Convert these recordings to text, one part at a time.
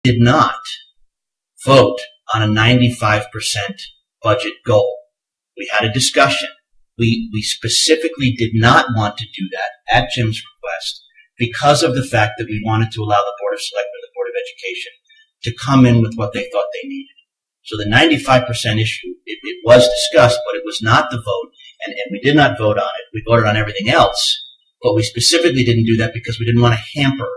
did not vote on a 95% budget goal. We had a discussion. We specifically did not want to do that at Jim's request because of the fact that we wanted to allow the Board of Selectmen and the Board of Education to come in with what they thought they needed. So the 95% issue, it was discussed, but it was not the vote, and we did not vote on it. We voted on everything else, but we specifically didn't do that because we didn't want to hamper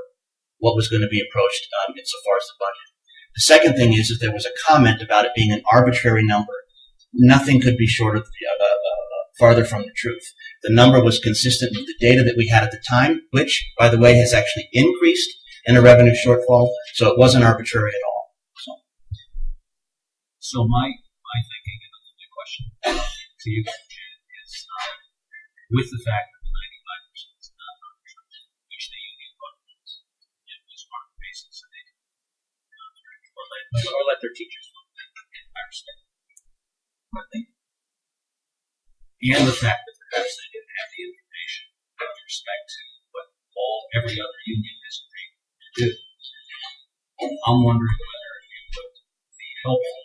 what was going to be approached insofar as the budget. The second thing is that there was a comment about it being an arbitrary number. Nothing could be shorter, farther from the truth. The number was consistent with the data that we had at the time, which, by the way, has actually increased in a revenue shortfall, so it wasn't arbitrary at all. So my thinking, and the question to you, Jan, is with the fact that the 95% is not arbitrary, which the union funds as part of the basis, and they or let their teachers fund it. I understand. But and the fact that perhaps they didn't have the information with respect to what every other union is agreeing to do. I'm wondering whether it would be helpful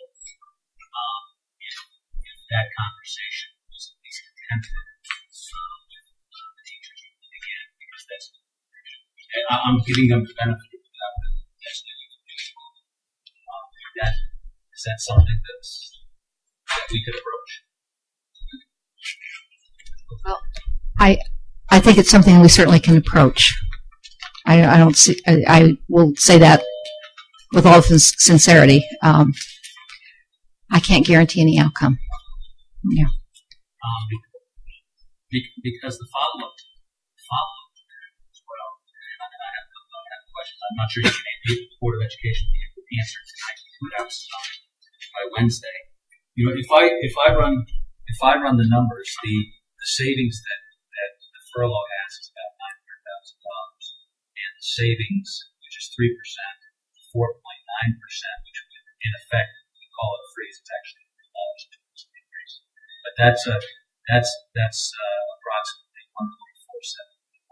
if that conversation was at least attempted with the teachers again, because I'm giving them the benefit of the doubt that that's the union. Is that something that we could approach? Well, I think it's something we certainly can approach. I don't see. I will say that with all sincerity. I can't guarantee any outcome. Yeah. Because the follow-up as well. And I have a question. I'm not sure you can answer the Board of Education answer tonight, perhaps by Wednesday. You know, if I run the numbers, the savings that the furlough has is about $900,000, and the savings, which is 3%, 4.9%, which would, in effect, we call it a freeze. It's actually a $3 increase, but that's approximately $1.47 million.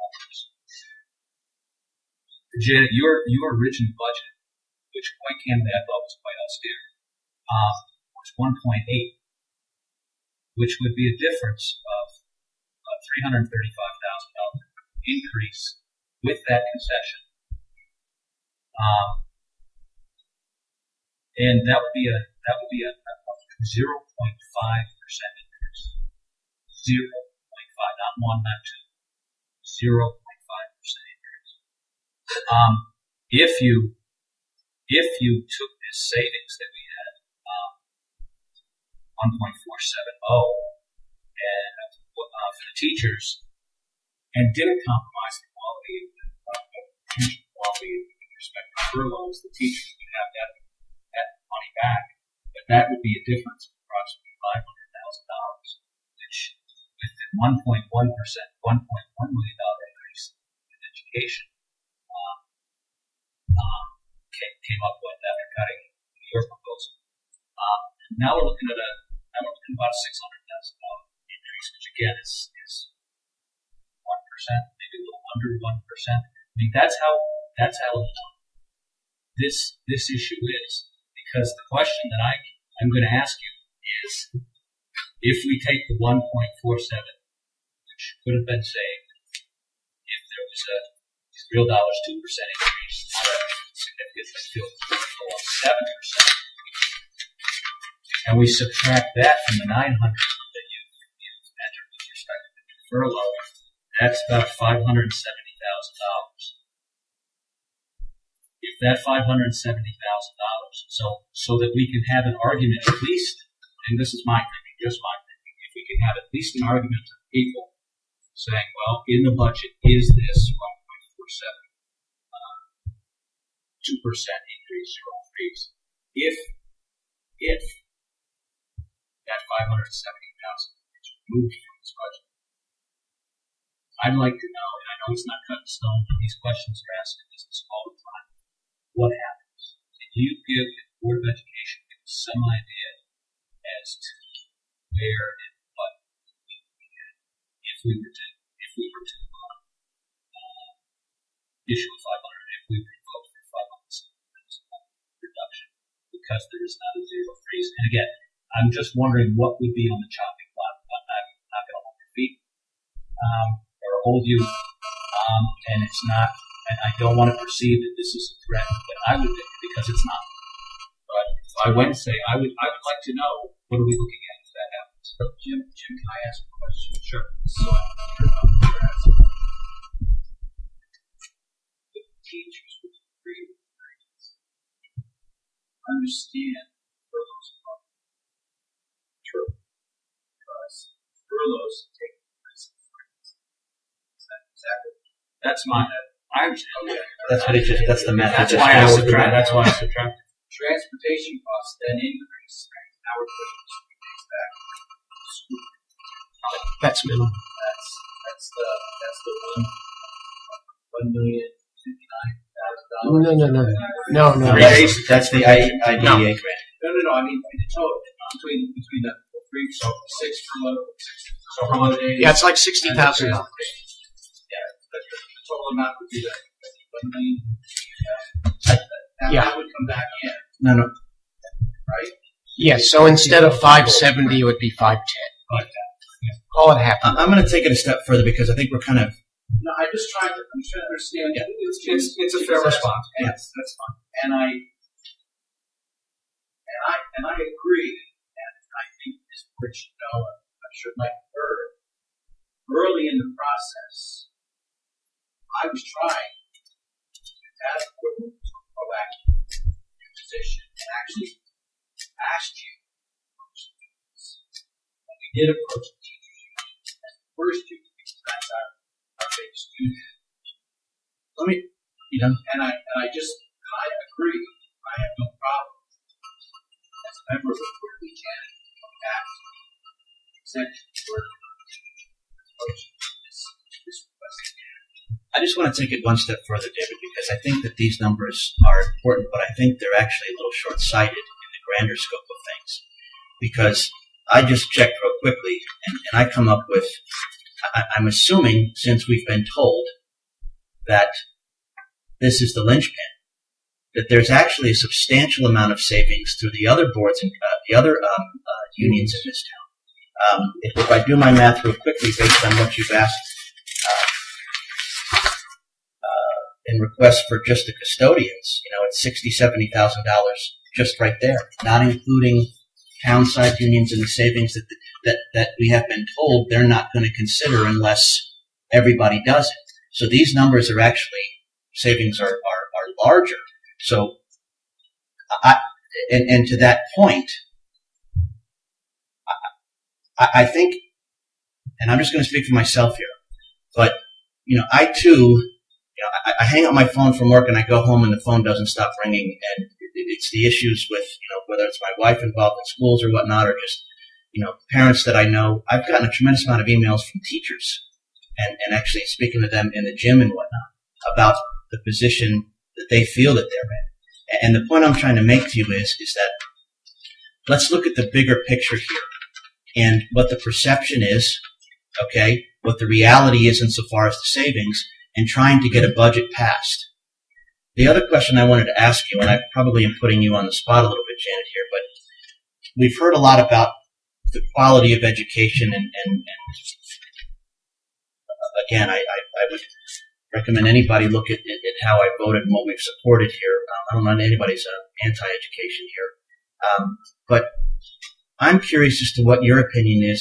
Janet, your original budget, which quite candidly I thought was quite austere, was 1.8, which would be a difference of $335,000 increase with that concession, and that would be a 0.5% increase. 0.5, not 1, not 2. 0.5% increase. If you took this savings that we had, 1.470, and for the teachers, and didn't compromise the quality with respect to furloughs, the teachers would have that money back, but that would be a difference of approximately $500,000, which with the 1.1%, $1.1 million increase in education came up with after cutting your proposal. Now we're looking at about a $600,000 increase, which again is 1%, maybe a little under 1%. I mean, that's how this issue is, because the question that I'm going to ask you is, if we take the 1.47, which could have been saved if there was a real dollars 2% increase, significantly below 7%, and we subtract that from the 900 that you've entered with respect to the furlough, that's about $570,000. If that $570,000, so that we can have an argument at least, and this is my thinking, just my thinking, if we can have at least an argument to people saying, well, in the budget is this 1.47, 2% increase or freeze, if that $570,000 is removed from this budget. I'd like to know, and I know it's not cut in stone, but these questions are asked in business all the time. What happens? Can you give the Board of Education some idea as to where and what we can get if we were to issue a 500, if we were to vote for 500? because there is not a zero freeze. And again, I'm just wondering what would be on the chopping block. I'm not going to hold your feet or hold you, and it's not. And I don't want to perceive that this is a threat that I would think because it's not. But by Wednesday, I would like to know what are we looking at if that happens. Jim, can I ask a question? Sure. So the teachers would agree with grades. Understand furloughs are true. Because furloughs take place of grades. Is that exactly? That's my. I understand. That's what it just. That's the math. That's why I subtract. That's why I subtract. Transportation costs then increase. Our pushing 3 days back. That's minimum. That's the $1,059,000. No. That's the IDEA grant. No. I mean the total between the three. So 6 furlough, 6 holidays. Yeah, it's like $60,000. Yeah, the total amount would be like $1 million. That would come back in. No. Right? Yeah, so instead of 570, it would be 510. Call it half. I'm going to take it a step further because I think we're kind of. No, I'm trying to understand. Yeah. It's a fair response. Yes, that's fine. And I agree. And I think this board should know. I'm sure Mike heard early in the process. I was trying to ask for a proactive position and actually asked you. And we did approach the teachers union as the first union because that's our biggest union. And I just kind of agree. I have no problem as a member of the board we can come back to the executive board approaching this request. I just want to take it one step further, David, because I think that these numbers are important, but I think they're actually a little short-sighted in the grander scope of things. Because I just checked real quickly, and I come up with, I'm assuming, since we've been told that this is the linchpin, that there's actually a substantial amount of savings through the other boards and the other unions in this town. If I do my math real quickly based on what you've asked, in requests for just the custodians, it's $60,000-$70,000 just right there, not including town-side unions and the savings that we have been told they're not going to consider unless everybody does it. So these numbers are actually, savings are larger. So, and to that point, I think, and I'm just going to speak for myself here, but, I too, I hang up my phone from work and I go home and the phone doesn't stop ringing, and it's the issues with, whether it's my wife involved in schools or whatnot, or just, parents that I know. I've gotten a tremendous amount of emails from teachers and actually speaking to them in the gym and whatnot about the position that they feel that they're in. And the point I'm trying to make to you is that let's look at the bigger picture here and what the perception is, okay, what the reality is insofar as the savings, and trying to get a budget passed. The other question I wanted to ask you, and I probably am putting you on the spot a little bit, Janet, here, but we've heard a lot about the quality of education, and again, I would recommend anybody look at how I voted and what we've supported here. I don't know anybody's anti-education here. But I'm curious as to what your opinion is